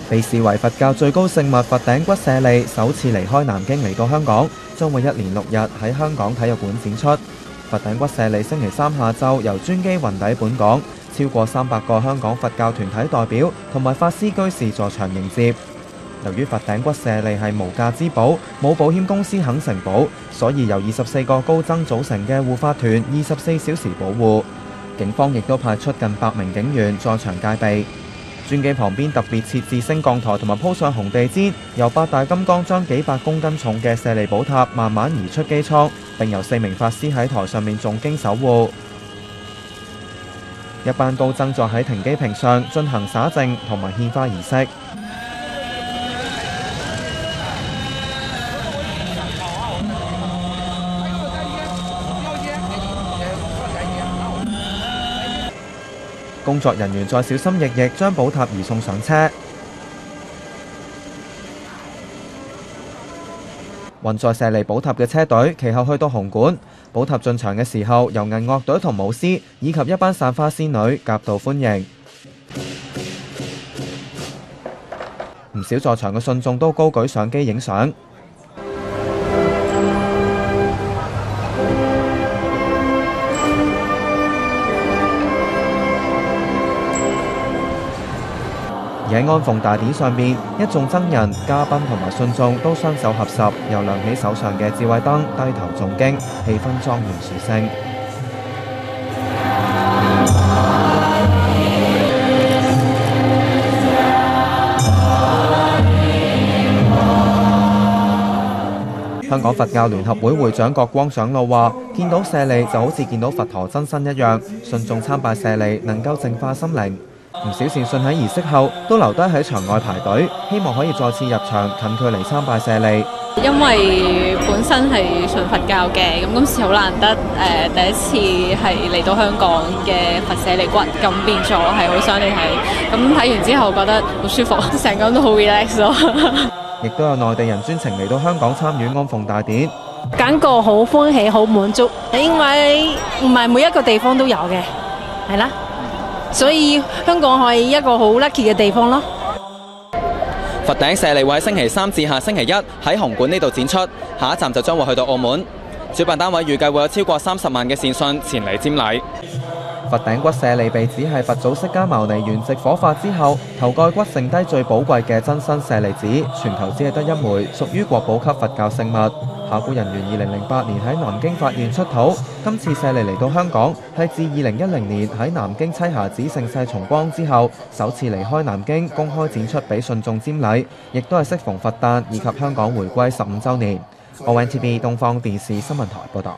被視為佛教最高聖物佛頂骨舍利首次離開南京嚟到香港，將會1連6日喺香港體育館展出。佛頂骨舍利星期三下晝由專機運抵本港，超過300個香港佛教團體代表同埋法師居士在場迎接。由於佛頂骨舍利係無價之寶，冇保險公司肯承保，所以由24個高僧組成嘅護法團24小時保護。警方亦都派出近100名警員在場戒備。專機旁邊特別設置升降台同埋鋪上紅地氈，由8大金剛將幾百公斤重嘅舍利寶塔慢慢移出機艙，並由4名法師喺台上面誦經守護。一班高僧坐喺停機坪上進行灑淨同埋獻花儀式。工作人員再小心翼翼將寶塔移送上車。運載舍利寶塔嘅車隊其後去到紅館，寶塔進場嘅時候，由銀樂隊同舞獅以及一班散花仙女夾道歡迎。唔少在場嘅信眾都高舉相機影相。而喺安奉大典上面，一眾僧人、嘉賓同埋信眾都雙手合十，又亮起手上嘅智慧燈，低頭誦經，氣氛莊嚴殊勝。香港佛教聯合會會長郭光長老話：見到舍利就好似見到佛陀真身一樣，信眾參拜舍利能夠淨化心靈。唔少善信喺儀式後都留低喺場外排隊，希望可以再次入場近距離參拜舍利。因為本身係信佛教嘅，咁今次好難得第一次係嚟到香港嘅佛舍利骨，咁變咗係好想嚟睇。咁睇完之後覺得好舒服，成個人都好 relax 咯。亦都有內地人專程嚟到香港參與安奉大典，感覺好歡喜、好滿足，因為唔係每一個地方都有嘅，係啦。所以香港係一個好 lucky 嘅地方咯。佛頂舍利會喺星期三至下星期一喺紅館呢度展出，下一站就將會去到澳門。主辦單位預計會有超過30萬嘅善信前嚟瞻禮。佛頂骨舍利被指係佛祖釋迦牟尼圓寂火化之後，頭蓋骨剩低最寶貴嘅真身舍利子，全球只係得1枚，屬於國寶級佛教聖物。考古人員2008年喺南京發現出土，今次舍利嚟到香港係自2010年喺南京棲霞寺盛世重光之後，首次離開南京公開展出俾信眾瞻禮，亦都係適逢佛誕以及香港回歸15週年。ONTV 東方電視新聞台報道。